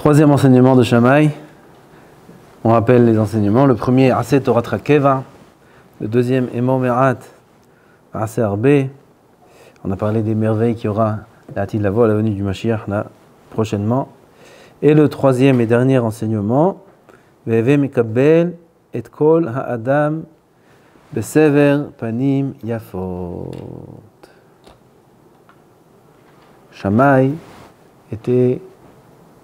Troisième enseignement de Shammai. On rappelle les enseignements. Le premier, Aseh Torah Trakeva. Le deuxième, Emo Me'at, Aseh Arbe. On a parlé des merveilles qu'il y aura à la voix à la venue du Mashiach là, prochainement. Et le troisième et dernier enseignement, Ve'eve Mekabel et Kol Ha'adam Besever Panim Yafot. Shammai était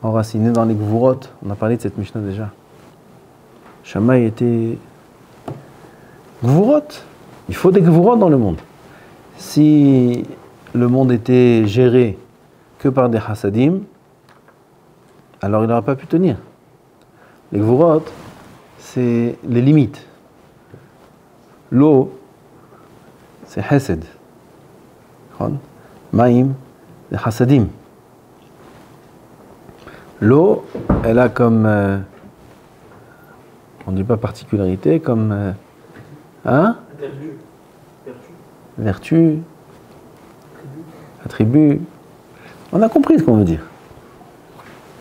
enraciné dans les Gvurot. On a parlé de cette Mishnah déjà. Shammai était Gvurot. Il faut des Gvurot dans le monde. Si le monde était géré que par des Hasadim, alors il n'aurait pas pu tenir. Les Gvurot, c'est les limites. L'eau, c'est Hesed. Maïm, c'est Hasadim. L'eau, elle a comme, on ne dit pas particularité, comme, vertu, attribut. On a compris ce qu'on veut dire.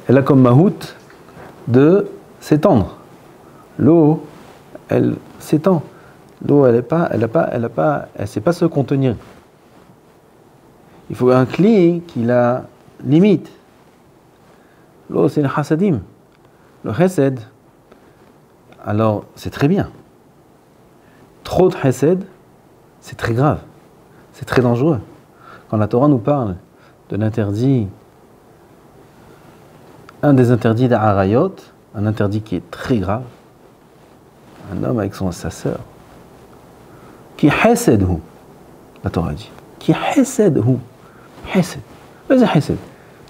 Elle a comme mahout de s'étendre. L'eau, elle s'étend. L'eau, elle sait pas se contenir. Il faut un cli qui la limite. L'eau, c'est le chassadim. Le chesed, alors c'est très bien. Trop de chesed, c'est très grave. C'est très dangereux. Quand la Torah nous parle de l'interdit, un des interdits d'Arayot, un interdit qui est très grave, un homme avec sa sœur, qui chesed hu, la Torah dit, qui chesed hu, chesed. Qu'est-ce que chesed?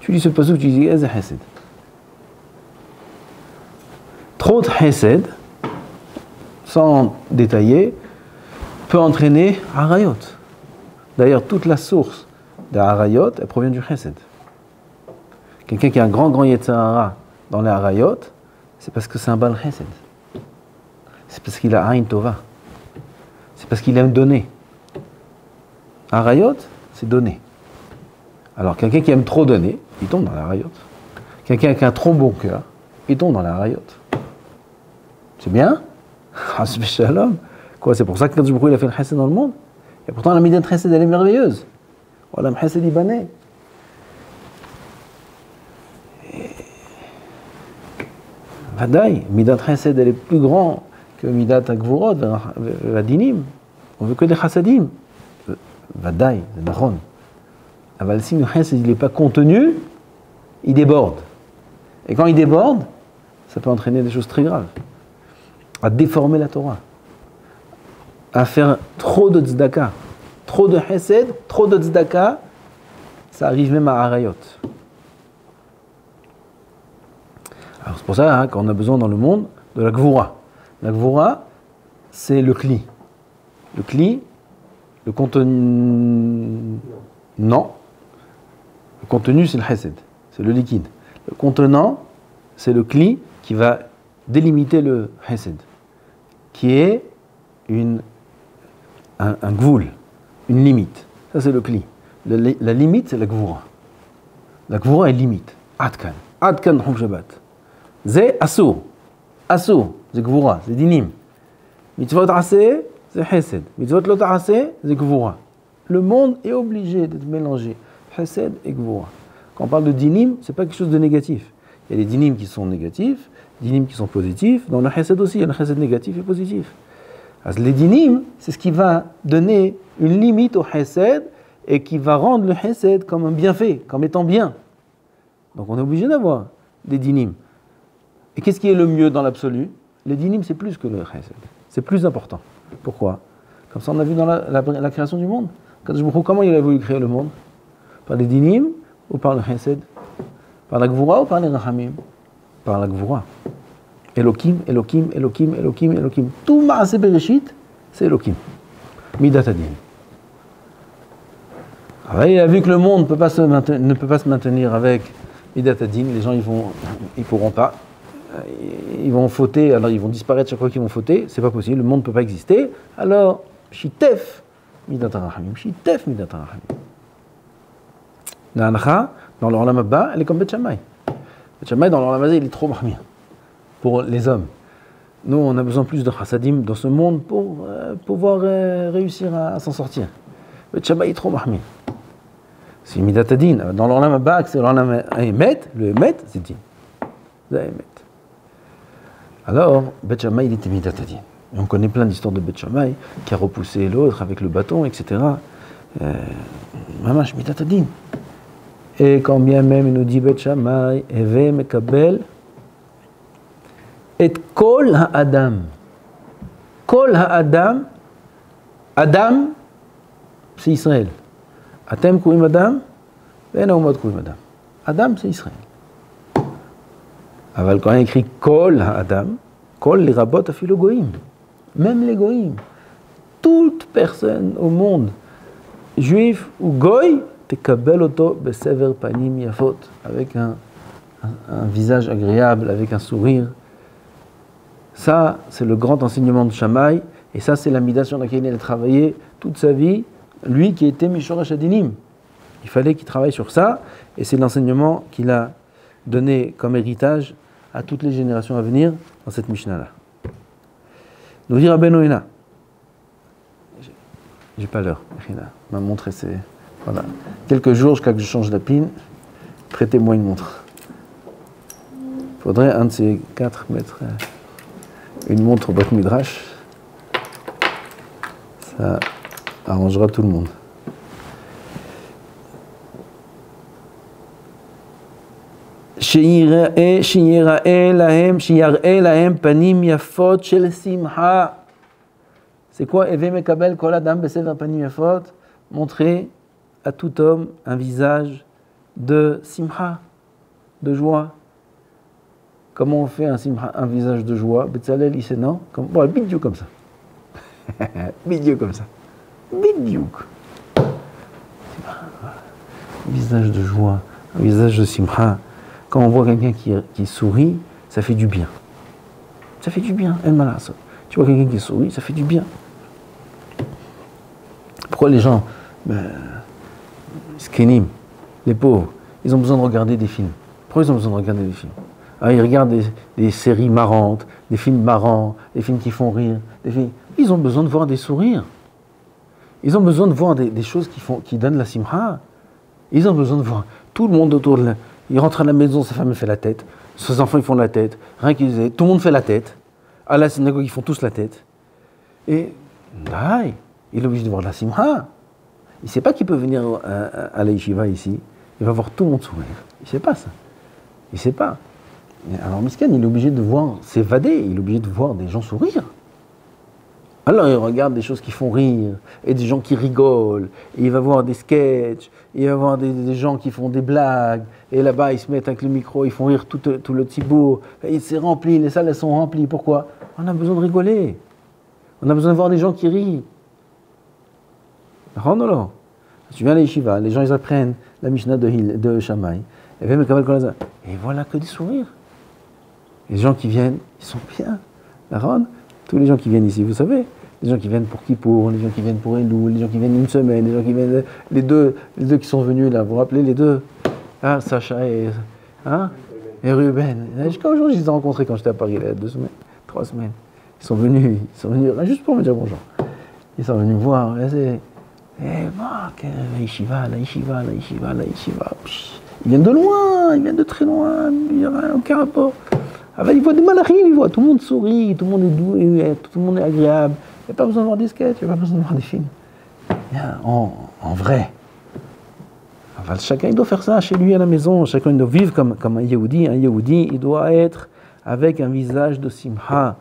Tu lis ce passage, tu dis, qu'est-ce que chesed? Trop de chesed, sans détailler, peut entraîner Arayot. D'ailleurs, toute la source d'Arayot, elle provient du chesed. Quelqu'un qui a un grand Yetzirah dans les Arayot, c'est parce que c'est un Bal chesed. C'est parce qu'il a Aïn Tova. C'est parce qu'il aime donner. Arayot, c'est donner. Alors, quelqu'un qui aime trop donner, il tombe dans l'Arayot. Quelqu'un qui a un trop bon cœur, il tombe dans l'Arayot. C'est bien? Shalom. Quoi, c'est pour ça que Kadosh Baruch Hu, il a fait le chesed dans le monde. Et pourtant, la midat chesed, elle est merveilleuse. Voilà, le chesed libanais. Vadaï, midat chesed, elle est plus grande que midat agvurot, vadinim. On veut que des chassadim. Vadaï, c'est nachon. Aval, si le chesed n'est pas contenu, il déborde. Et quand il déborde, ça peut entraîner des choses très graves. À déformer la Torah. À faire trop de tzedaka, trop de chesed, trop de tzedaka, ça arrive même à Arayot. Alors c'est pour ça qu'on a besoin dans le monde de la gvura. La gvura, c'est le kli. Le kli, le contenu... Non. Le contenu, c'est le chesed, c'est le liquide. Le contenant, c'est le kli qui va délimiter le chesed, qui est un gvoul, une limite. Ça, c'est le kli. La limite, c'est la gvura. La gvura est limite. Adkan. Adkan Chum Shabbat. C'est assour. Assour, c'est gvura, c'est dinim. Mitzvot aseh, c'est chesed. Mitzvot lot aseh, c'est gvura. Le monde est obligé d'être mélangé. Chesed et gvura. Quand on parle de dinim, c'est pas quelque chose de négatif. Il y a des dinim qui sont négatifs, dinim qui sont positifs. Dans le chesed aussi, il y a le chesed négatif et positif. Alors, les dinim, c'est ce qui va donner une limite au chesed et qui va rendre le chesed comme un bienfait, comme étant bien. Donc on est obligé d'avoir des dinim. Et qu'est-ce qui est le mieux dans l'absolu? Les dinim, c'est plus que le chesed. C'est plus important. Pourquoi? Comme ça, on a vu dans la création du monde. Comment il a voulu créer le monde? Par les dinim ou par le chesed? Par la gvura ou par les rachamim? Par la gvura. Elokim, Elokim, Elokim, Elokim, Elokim. Tout Maaseh Bereshit, c'est Elokim. Midat Hadin. Alors, il a vu que le monde ne peut pas se maintenir avec Midat Hadin. Les gens, ils pourront pas. Ils vont fauter, alors ils vont disparaître chaque fois qu'ils vont fauter. C'est pas possible, le monde ne peut pas exister. Alors, Shitef, Midat HaRachamim. Shitef, Midat HaRachamim. La halakha, dans le Olam Haba, elle est comme Bet Shammai. Bet Shammai, dans l'Olam Hazé, il est trop mahmir pour les hommes. Nous, on a besoin plus de chassadim dans ce monde pour pouvoir réussir à s'en sortir. Bet Shammai est trop mahmir. C'est Midat Adin. Dans l'Olam Haba, c'est l'Olam Emet, le Emet, c'est dit. C'est Emet. Alors, Bet Shammai, il était Midat Adin. Et on connaît plein d'histoires de Bet Shammai qui a repoussé l'autre avec le bâton, etc. Mamash Midat Adin. Et quand bien même il nous dit Bet Shammai, Eve Mekabel, et Kol Ha'adam. Kol Ha'adam, Adam, c'est Israël. Atem Kouim Adam, Ben Aumot Kouim Adam. Adam, c'est Israël. Aval, quand il écrit Kol Ha'adam, Kol les rabot afilo goïm. Même les goïm. Toute personne au monde, juif ou goï, tekabel oto besever panim yafot, avec un visage agréable, avec un sourire. Ça, c'est le grand enseignement de Shammai, et ça, c'est la mida sur laquelle il a travaillé toute sa vie, lui qui était Mishorash Adinim. Il fallait qu'il travaille sur ça, et c'est l'enseignement qu'il a donné comme héritage à toutes les générations à venir dans cette Mishnah-là. Nous dire à Benoïna. J'ai pas l'heure, ma montre, c'est. Voilà. Quelques jours jusqu'à que je change la pine, prêtez-moi une montre. Il faudrait un de ces 4 mettre une montre au Bat Midrash. Ça arrangera tout le monde. שיראה להם פנים יפות של שמחה. C'est quoi? Eve mekabel kol adam besever panim yafot. Montrer à tout homme un visage de simha, de joie. Comment on fait un simha, un visage de joie? Betzalel, il sait non? Bon, bidiouk comme ça. Bidiouk comme ça. Bidiouk. Un visage de joie, un visage de simha. Quand on voit quelqu'un qui sourit, ça fait du bien. Ça fait du bien, El Malas. Tu vois quelqu'un qui sourit, ça fait du bien. Pourquoi les gens, skenim, les pauvres, ils ont besoin de regarder des films? Pourquoi ils ont besoin de regarder des films? Ah, ils regardent des séries marrantes, des films marrants, des films qui font rire. Ils ont besoin de voir des sourires. Ils ont besoin de voir des choses qui donnent la simha. Ils ont besoin de voir tout le monde autour de la... Il rentre à la maison, sa femme fait la tête, ses enfants ils font la tête, rien qu'ils aient, tout le monde fait la tête. À la synagogue, ils font tous la tête. Et il est obligé de voir de la simha. Il ne sait pas qu'il peut venir à la yeshiva ici, il va voir tout le monde sourire. Il ne sait pas ça. Il ne sait pas. Alors Miskan, il est obligé de voir s'évader, il est obligé de voir des gens sourire. Alors il regarde des choses qui font rire, et des gens qui rigolent, et il va voir des sketchs, et il va voir des gens qui font des blagues, et là-bas ils se mettent avec le micro, ils font rire tout le tibour, et c'est rempli, les salles elles sont remplies. Pourquoi? On a besoin de rigoler, on a besoin de voir des gens qui rient. Tu viens à l'Yeshiva, les gens ils apprennent la Mishnah de Shammai, et voilà que des sourires. Les gens qui viennent, ils sont bien. Tous les gens qui viennent ici, vous savez, les gens qui viennent pour Kippour, les gens qui viennent pour Elul, les gens qui viennent une semaine, les gens qui viennent, les deux qui sont venus là, vous vous rappelez les deux, Sacha et Ruben. Jusqu'à aujourd'hui, je les ai rencontrés quand j'étais à Paris, il y a 2 semaines, 3 semaines. Ils sont venus juste pour me dire bonjour. Ils sont venus me voir. La yeshiva. Ils viennent de loin, ils viennent de très loin, il n'y a aucun rapport. Ils voient des malachim, ils voient, tout le monde sourit, tout le monde est doux, tout le monde est agréable. Il n'y a pas besoin de voir des sketchs, il n'y a pas besoin de voir des films. En vrai. Chacun il doit faire ça chez lui à la maison, chacun doit vivre comme un Yehudi. Un Yehudi, il doit être avec un visage de simha.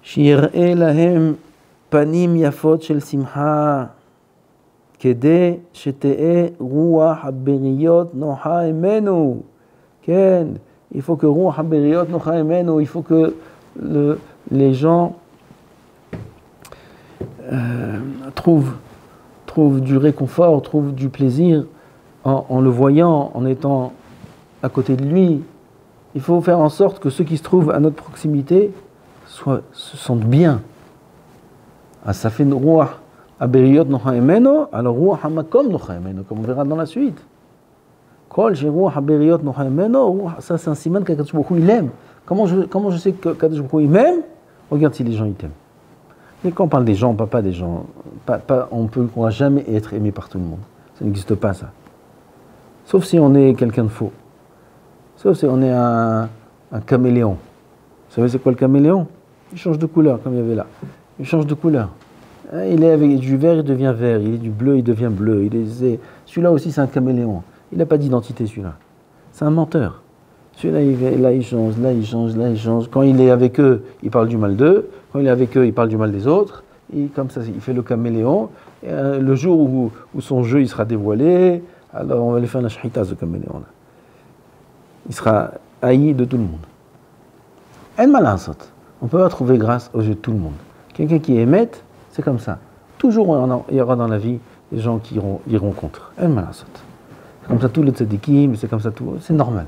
Shir'e lahem panim yafot shel simha. Kede shete'e ruach haberiyot noha emenu. Ken. Il faut que Ruach HaBeriot Nocha Emenu, il faut que les gens trouvent du réconfort, trouvent du plaisir en le voyant, en étant à côté de lui. Il faut faire en sorte que ceux qui se trouvent à notre proximité se sentent bien. Ça fait Ruach HaBeriot Nocha Emenu, alors Ruach HaMakom Nocha Emenu, comme on verra dans la suite. Ça, c'est un siman qu'Akadosh Baruch Hu, il aime. Comment je sais que Akadosh Baruch Hu, il m'aime? Regarde si les gens, ils t'aiment. Et quand on parle des gens, on parle pas des gens. On ne pourra jamais être aimé par tout le monde. Ça n'existe pas, ça. Sauf si on est quelqu'un de faux. Sauf si on est un caméléon. Vous savez c'est quoi le caméléon? Il change de couleur, comme il y avait là. Il change de couleur. Il est avec du vert, il devient vert. Il est du bleu, il devient bleu. Celui-là aussi, c'est un caméléon. Il n'a pas d'identité, celui-là. C'est un menteur. Celui-là, là, il change, là, il change, là, il change. Quand il est avec eux, il parle du mal d'eux. Quand il est avec eux, il parle du mal des autres. Et comme ça, il fait le caméléon. Et, le jour où son jeu il sera dévoilé, alors on va lui faire la shahita, ce caméléon-là. Il sera haï de tout le monde. En malansot. On peut pas trouver grâce aux yeux de tout le monde. Quelqu'un qui émet, c'est comme ça. Toujours il y aura dans la vie des gens qui iront contre. En malansot. C'est comme ça tous les tzadikim, c'est comme ça tout. C'est normal.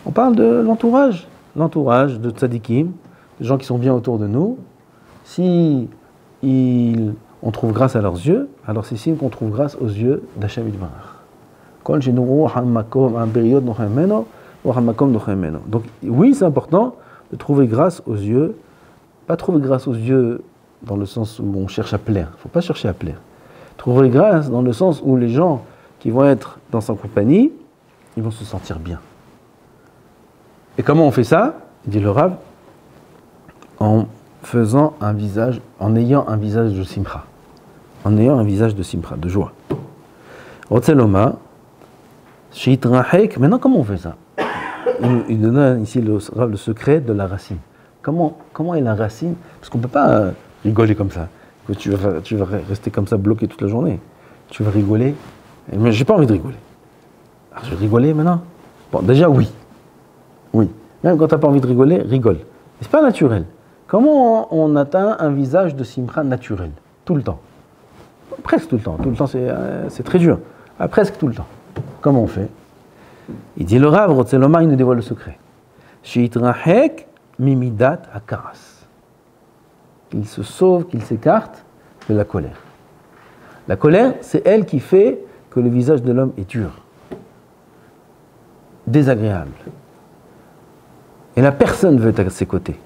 On parle de l'entourage. L'entourage de tzadikim, des gens qui sont bien autour de nous. Si on trouve grâce à leurs yeux, alors c'est signe qu'on trouve grâce aux yeux d'Hashem Yitbarach. Donc oui, c'est important de trouver grâce aux yeux, pas trouver grâce aux yeux dans le sens où on cherche à plaire, il ne faut pas chercher à plaire. Trouver grâce dans le sens où les gens qui vont être dans sa compagnie, ils vont se sentir bien. Et comment on fait ça? Dit le Rav, en ayant un visage de simcha, de joie. Rotzeloma, maintenant, comment on fait ça? Il donne ici le secret de la racine. Comment est la racine? Parce qu'on ne peut pas rigoler comme ça. Tu vas rester comme ça bloqué toute la journée. Tu vas rigoler. Mais j'ai pas envie de rigoler. Alors, je vais rigoler maintenant? Bon, déjà, oui. Oui. Même quand tu n'as pas envie de rigoler, rigole. Mais ce n'est pas naturel. Comment on atteint un visage de simcha naturel? Tout le temps. Presque tout le temps. Tout le temps, c'est très dur. Presque tout le temps. Comment on fait? Il dit le Rav, Rotzeloma, il nous dévoile le secret. Shitrahek mimidat akaras. Qu'il se sauve, qu'il s'écarte de la colère. La colère, c'est elle qui fait que le visage de l'homme est dur, désagréable. Et la personne veut être à ses côtés.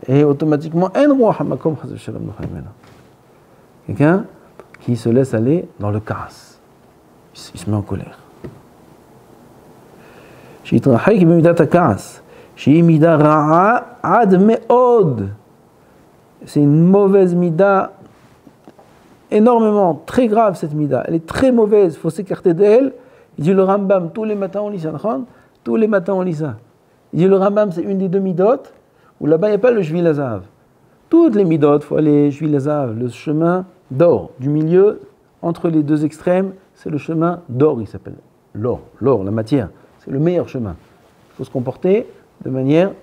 Et automatiquement, quelqu'un qui se laisse aller dans le karas. Il se met en colère. C'est une mauvaise mida, énormément, très grave cette mida. Elle est très mauvaise, il faut s'écarter d'elle. Il dit le Rambam, tous les matins on lit ça. Tous les matins on lit ça. Il dit le Rambam, c'est une des deux midot, où là-bas il n'y a pas le Shvil Hazav. Toutes les midot, il faut aller Shvil Hazav, le chemin d'or, du milieu, entre les deux extrêmes, c'est le chemin d'or, il s'appelle. L'or, la matière, c'est le meilleur chemin. Il faut se comporter de manière,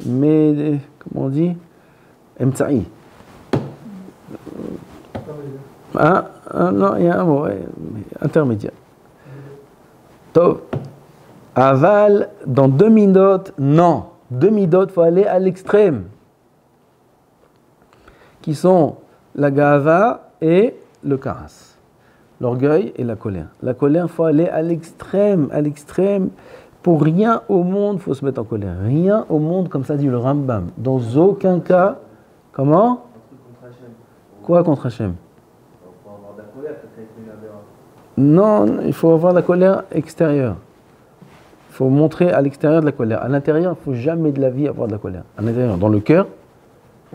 mais, comment on dit, emtsa'i. Non, il y a un mot, intermédiaire. Tov. Aval, dans 2 midot, non. 2 midot, il faut aller à l'extrême. Qui sont la gava et le karas. L'orgueil et la colère. La colère, il faut aller à l'extrême. Pour rien au monde, il faut se mettre en colère. Rien au monde, comme ça dit le Rambam. Dans aucun cas, comment? Quoi contre Hachem? Il faut avoir de la colère, non, il faut avoir de la colère extérieure. Il faut montrer à l'extérieur de la colère. À l'intérieur, il ne faut jamais de la vie avoir de la colère. À l'intérieur, dans le cœur,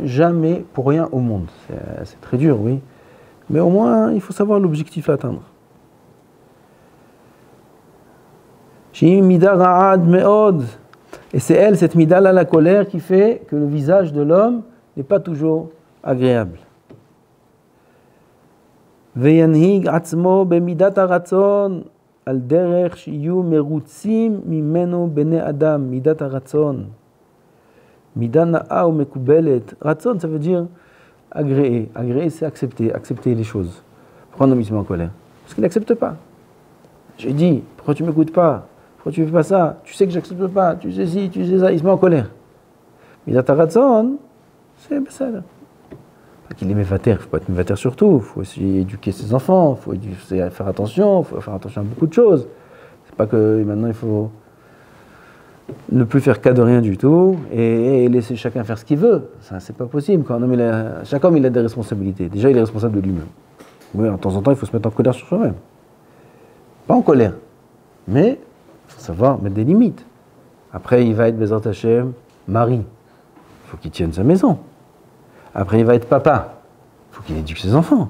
jamais pour rien au monde. C'est très dur, oui. Mais au moins, il faut savoir l'objectif à atteindre. Et c'est elle, cette mida-là, la colère, qui fait que le visage de l'homme n'est pas toujours agréable. Veyanhig atzmo bemidat haratzon al derech shiyu merutzim mimeno bene adam, midat haratzon. Mida na'a ou mekubelet. Ratzon, ça veut dire agréer. Agréer, c'est accepter les choses. Pourquoi un homme se met en colère? Parce qu'il n'accepte pas. J'ai dit, pourquoi tu ne m'écoutes pas? Pourquoi tu ne fais pas ça? Tu sais que je n'accepte pas. Tu sais ci, tu sais ça. Il se met en colère. Midat haratzon, c'est ça. qu'il est mévater, il ne faut pas être mévater sur tout. Il faut aussi éduquer ses enfants, il faut faire attention, il faut faire attention à beaucoup de choses. C'est pas que maintenant il faut ne plus faire cas de rien du tout et laisser chacun faire ce qu'il veut. Ça, c'est pas possible. Chaque homme, il a des responsabilités. Déjà, il est responsable de lui-même. Oui, de temps en temps, il faut se mettre en colère sur soi-même. Pas en colère, mais il faut savoir mettre des limites. Après, il va être Bezrat Hashem, mari. Il faut qu'il tienne sa maison. Après, il va être papa. Il faut qu'il éduque ses enfants.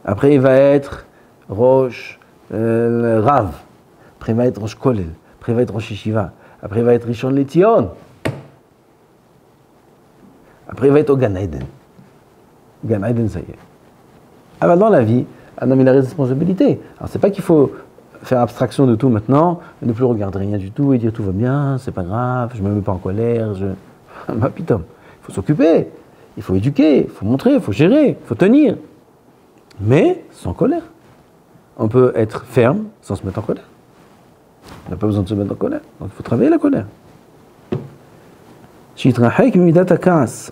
Après, il va être Rosh Rav. Après, il va être Rosh Kolel. Après, il va être Rosh Yeshiva. Après, il va être Rishon LeZion. Après, il va être au Gan Eden. Gan Eden, ça y est. Alors, dans la vie, un homme, il a des responsabilités. Alors, c'est pas qu'il faut faire abstraction de tout maintenant, ne plus regarder rien du tout et dire tout va bien, c'est pas grave, je me mets pas en colère, Ma putain, il faut s'occuper, il faut éduquer, il faut montrer, il faut gérer, il faut tenir. Mais sans colère. On peut être ferme sans se mettre en colère. On n'a pas besoin de se mettre en colère. Donc il faut travailler la colère.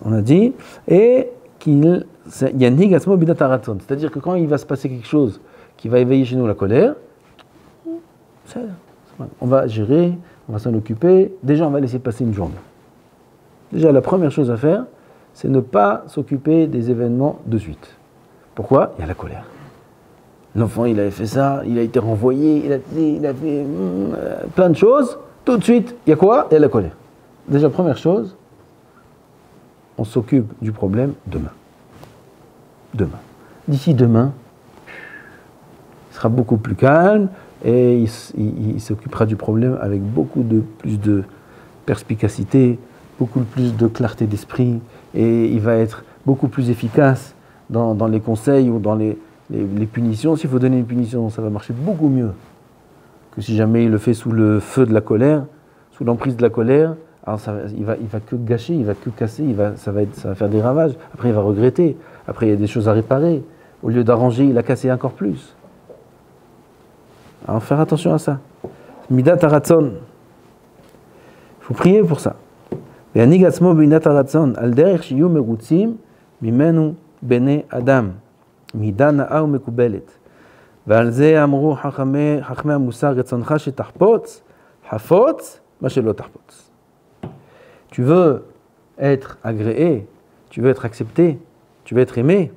On a dit, et qu'il y a une higasmo bidat araton. C'est-à-dire que quand il va se passer quelque chose qui va éveiller chez nous la colère, on va gérer, on va s'en occuper. Déjà, on va laisser passer une journée. Déjà, la première chose à faire, c'est ne pas s'occuper des événements de suite. Pourquoi ? Il y a la colère. L'enfant, il avait fait ça, il a été renvoyé, il a fait plein de choses. Tout de suite, il y a quoi ? Il y a la colère. Déjà, première chose, on s'occupe du problème demain. Demain. D'ici demain, il sera beaucoup plus calme et il s'occupera du problème avec beaucoup plus de perspicacité, beaucoup plus de clarté d'esprit et il va être beaucoup plus efficace dans les conseils ou dans les punitions. S'il faut donner une punition, ça va marcher beaucoup mieux que si jamais il le fait sous le feu de la colère, sous l'emprise de la colère. Alors il va que gâcher, il va que casser, ça va faire des ravages. Après il va regretter. Après il y a des choses à réparer. Au lieu d'arranger, il a cassé encore plus. Alors faire attention à ça. Midat haratzon. Il faut prier pour ça. והנהיג עצמו במידת הרצון, על דרך שיהיו מרוצים ממנו בני אדם, מידה נאה ומקובלת. ועל זה אמרו חכמי המוסר, רצונך שתחפוץ, חפוץ, מה שלא תחפוץ. Tu veux être agréé, tu veux être accepté, tu veux être aimé,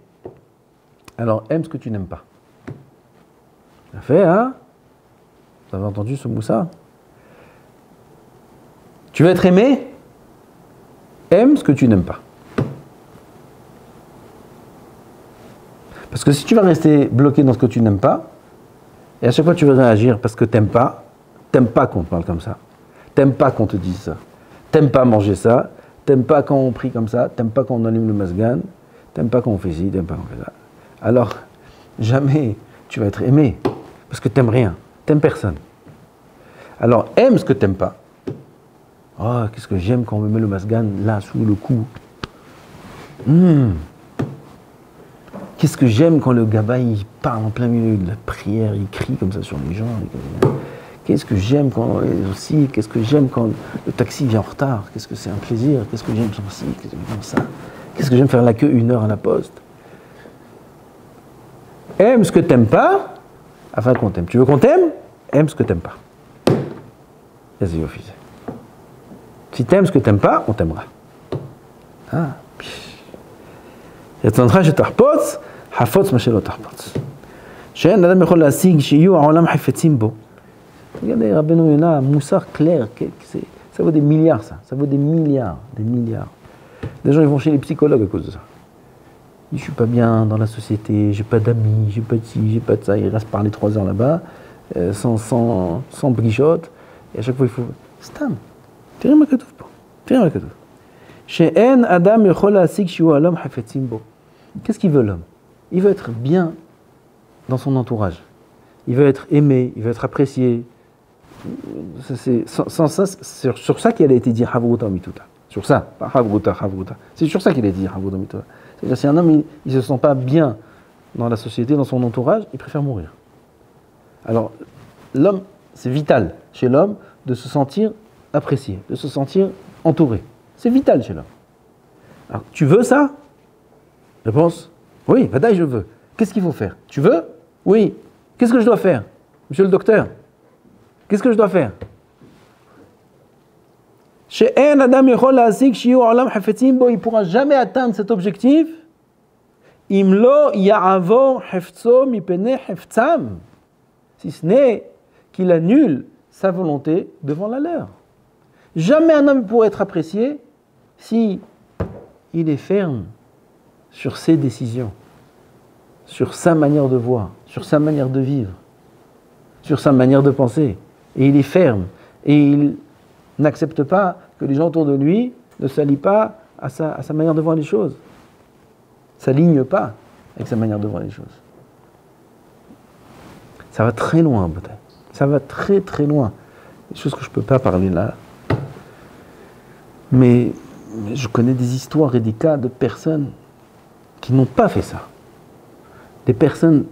alors aime ce que tu n'aimes pas. Ça fait, hein? Vous avez entendu ce moussa? Tu veux être aimé? Aime ce que tu n'aimes pas. Parce que si tu vas rester bloqué dans ce que tu n'aimes pas, et à chaque fois tu veux réagir parce que t'aimes pas qu'on te parle comme ça, t'aimes pas qu'on te dise ça, t'aimes pas manger ça, t'aimes pas quand on prie comme ça, t'aimes pas quand on allume le masgan, t'aimes pas quand on fait ci, t'aimes pas quand on fait ça. Alors, jamais tu vas être aimé, parce que t'aimes rien, t'aimes personne. Alors, aime ce que t'aimes pas. Oh, qu'est-ce que j'aime quand on me met le masgan là, sous le cou. Qu'est-ce que j'aime quand le gaba il parle en plein milieu de la prière, il crie comme ça sur les gens. Qu'est-ce que j'aime quand le taxi vient en retard. Qu'est-ce que c'est un plaisir. Qu'est-ce que j'aime sur ci, qu'est-ce que j'aime ça. Qu'est-ce que j'aime faire la queue 1 heure à la poste. Aime ce que t'aimes pas, afin qu'on t'aime. Tu veux qu'on t'aime? Aime ce que t'aimes pas. Vas-y, office. Si t'aimes ce que t'aimes pas, on t'aimera. Ah. רצונך שתחפוץ, חפוץ מה שלא תחפוץ. שאין אדם יכול להשיג שיהיו העולם חפצים בו. Regardez, Rabbeinu Yonah, moussard clair, ça vaut des milliards ça, vaut des milliards. Des gens ils vont chez les psychologues à cause de ça. Ils disent, je suis pas bien dans la société, j'ai pas d'amis, j'ai pas de ci, j'ai pas de ça. Ils restent parler 3 heures là-bas, sans brichotte, et à chaque fois il faut... Stam, תראי מה כתוב פה, שאין אדם יכול להשיג שהוא העולם חפצים בו. Qu'est-ce qu'il veut l'homme? Il veut être bien dans son entourage. Il veut être aimé, il veut être apprécié. C'est sur ça qu'il a été dit Havruta Mituta. Sur ça, pas Havruta. C'est sur ça qu'il a été dit Havruta Mituta. C'est-à-dire si un homme il se sent pas bien dans la société, dans son entourage, il préfère mourir. Alors l'homme, c'est vital chez l'homme de se sentir apprécié, de se sentir entouré. C'est vital chez l'homme. Alors tu veux ça? Réponse? Oui, Vadaï, je veux. Qu'est-ce qu'il faut faire? Tu veux? Oui. Qu'est-ce que je dois faire? Monsieur le docteur, qu'est-ce que je dois faire? Il ne pourra jamais atteindre cet objectif si ce n'est qu'il annule sa volonté devant la leur. Jamais un homme pourra être apprécié si il est ferme sur ses décisions, sur sa manière de voir, sur sa manière de vivre, sur sa manière de penser. Et il est ferme. Et il n'accepte pas que les gens autour de lui ne s'allient pas à sa manière de voir les choses. Ne s'alignent pas avec sa manière de voir les choses. Ça va très loin, peut-être. Ça va très très loin. Des choses que je ne peux pas parler là. Mais je connais des histoires et des cas de personnes qui n'ont pas fait ça. Des personnes,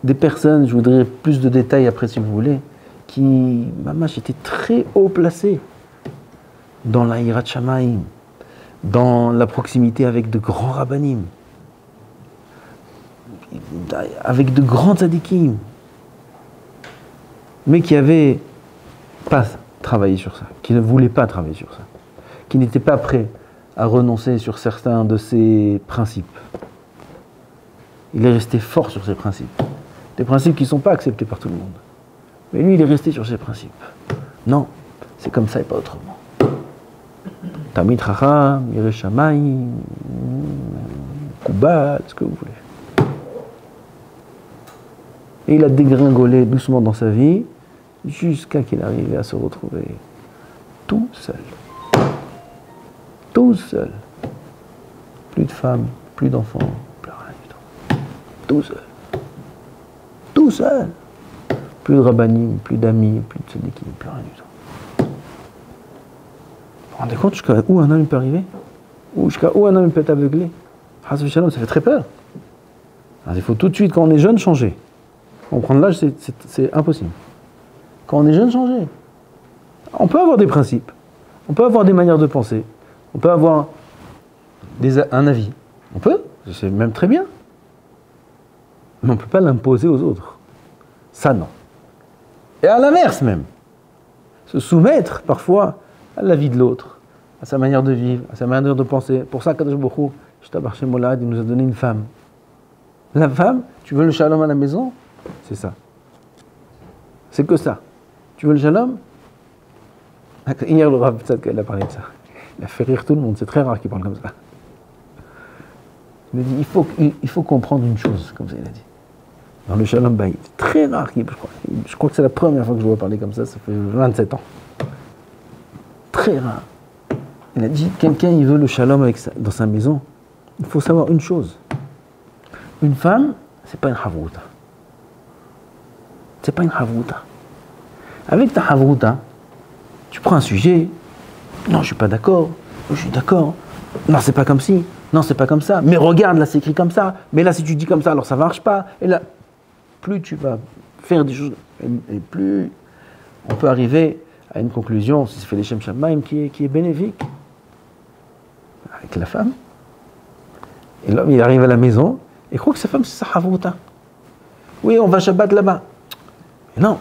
je voudrais plus de détails après si vous voulez, qui, étaient très haut placés dans la Hirat Shamaim, dans la proximité avec de grands rabbanim, avec de grands tzadikim, mais qui n'avaient pas travaillé sur ça, qui ne voulaient pas travailler sur ça, qui n'étaient pas prêts à renoncer sur certains de ces principes. Il est resté fort sur ces principes. Des principes qui ne sont pas acceptés par tout le monde. Mais lui, il est resté sur ses principes. Non, c'est comme ça et pas autrement. Tamid Chacham, Yireh Shamayim, Kubal, ce que vous voulez. Et il a dégringolé doucement dans sa vie, jusqu'à qu'il arrive à se retrouver tout seul. Tout seul. Plus de femmes, plus d'enfants, plus rien du tout. Tout seul. Tout seul. Plus de rabbanim, plus d'amis, plus de tzadikim, plus rien du tout. Vous vous rendez compte jusqu'à où un homme peut arriver? Ou jusqu'à où un homme peut être aveuglé? Ça fait très peur. Alors, il faut tout de suite, quand on est jeune, changer. On prend de l'âge, c'est impossible. Quand on est jeune, changer. On peut avoir des principes, on peut avoir des manières de penser, on peut avoir un avis. On peut, c'est même très bien. Mais on ne peut pas l'imposer aux autres. Ça, non. Et à l'inverse même. Se soumettre parfois à la vie de l'autre, à sa manière de vivre, à sa manière de penser. Pour ça, Kadosh Baruch Hu, Shtabach Shem Molad, il nous a donné une femme. La femme, tu veux le shalom à la maison? C'est ça. C'est que ça. Tu veux le shalom? Hier, le Rav Tzadka, il a parlé de ça. Il a fait rire tout le monde. C'est très rare qu'il parle comme ça. Il a dit, il faut comprendre une chose, comme ça il a dit. Dans le Shalom Bayit, très rare, je crois que c'est la première fois que je vois parler comme ça fait 27 ans. Très rare. Il a dit, quelqu'un il veut le Shalom dans sa maison, il faut savoir une chose. Une femme, c'est pas une havruta. C'est pas une havruta. Avec ta havruta, tu prends un sujet, non je suis pas d'accord, je suis d'accord, non c'est pas comme ci, non c'est pas comme ça, mais regarde là c'est écrit comme ça, mais là si tu dis comme ça alors ça marche pas, et là, plus tu vas faire des choses, et plus on peut arriver à une conclusion, si c'est fait les Shem Shamaim, qui est bénéfique avec la femme. Et l'homme il arrive à la maison, et croit que sa femme c'est sa havruta. Oui on va Shabbat là-bas. Mais non,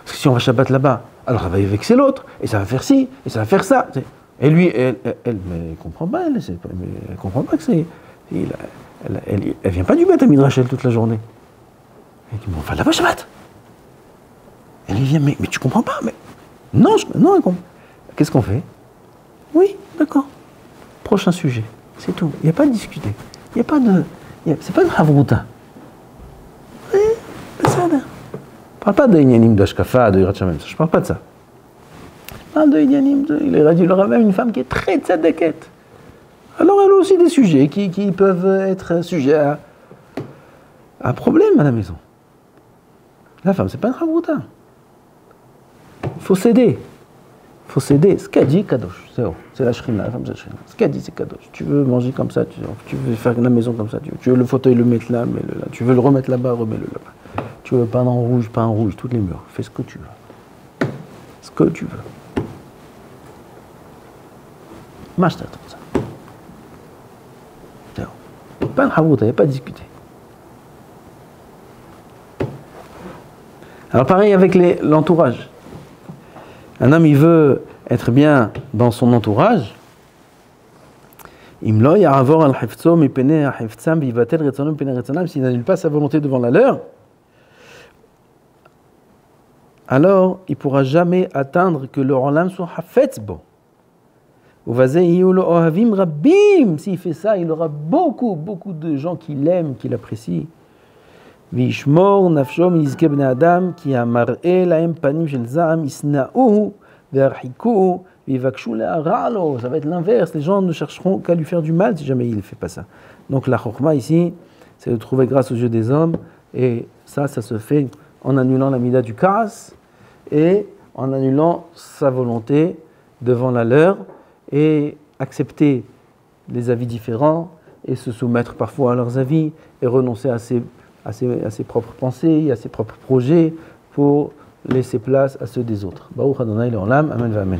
parce que si on va Shabbat là-bas, alors ça va y vexer l'autre, et ça va faire ci, et ça va faire ça. Et lui, elle ne comprend pas, elle comprend pas que c'est... Elle vient pas du Beth Midrash toute la journée. Elle dit, bon, on va là-bas Shabbat. Elle lui vient, mais tu comprends pas, mais... Non, elle comprend. Qu'est-ce qu'on fait? Oui, d'accord. Prochain sujet, c'est tout. Il n'y a pas de discuter. Il n'y a pas de... C'est pas une havruta. Oui, c'est ça. Je ne parle pas de Inyanim d'Ashkafa, de Yirat Shamayim, je ne parle pas de ça. Je parle de Inyanim, il aura même une femme qui est très tzadeket. Alors elle a aussi des sujets qui peuvent être sujets à problème à la maison. La femme, c'est pas une havruta. Il faut céder. Il faut céder. Ce qu'a dit, Kadosh. C'est la shrina, la femme, c'est la shrina. Ce qu'a dit, c'est Kadosh. Tu veux manger comme ça, tu veux faire la maison comme ça, tu veux le fauteuil le mettre là, mets-le là. Tu veux le remettre là-bas, remets-le là-bas. Tu veux peindre en rouge, peins en rouge, toutes les murs. Fais ce que tu veux. Ce que tu veux. Mâche ta ça. pas de Havruta, il n'y a pas à discuter. Alors pareil avec l'entourage. Un homme, il veut être bien dans son entourage. S'il n'annule pas sa volonté devant la leur, alors il ne pourra jamais atteindre que le olam soit hafetz bo. S'il fait ça, il aura beaucoup de gens qui l'aiment, qui l'apprécient. וישמור נפשו מנזקי בני אדם, כי המראה להם פנים של זעם ישנאוהו וירחיקוהו ויבקשו להרע לו. Ça va être l'inverse, les gens ne chercheront qu'à lui faire du mal si jamais il ne fait pas ça. Donc la chokhma ici, c'est de trouver grâce aux yeux des hommes, et ça se fait en annulant la mida du kaas et en annulant sa volonté devant la leur, et accepter les avis différents et se soumettre parfois à leurs avis et renoncer à ses propres pensées, à ses propres projets pour laisser place à ceux des autres. Baruch Adonai Le'olam, Amen v'Amen.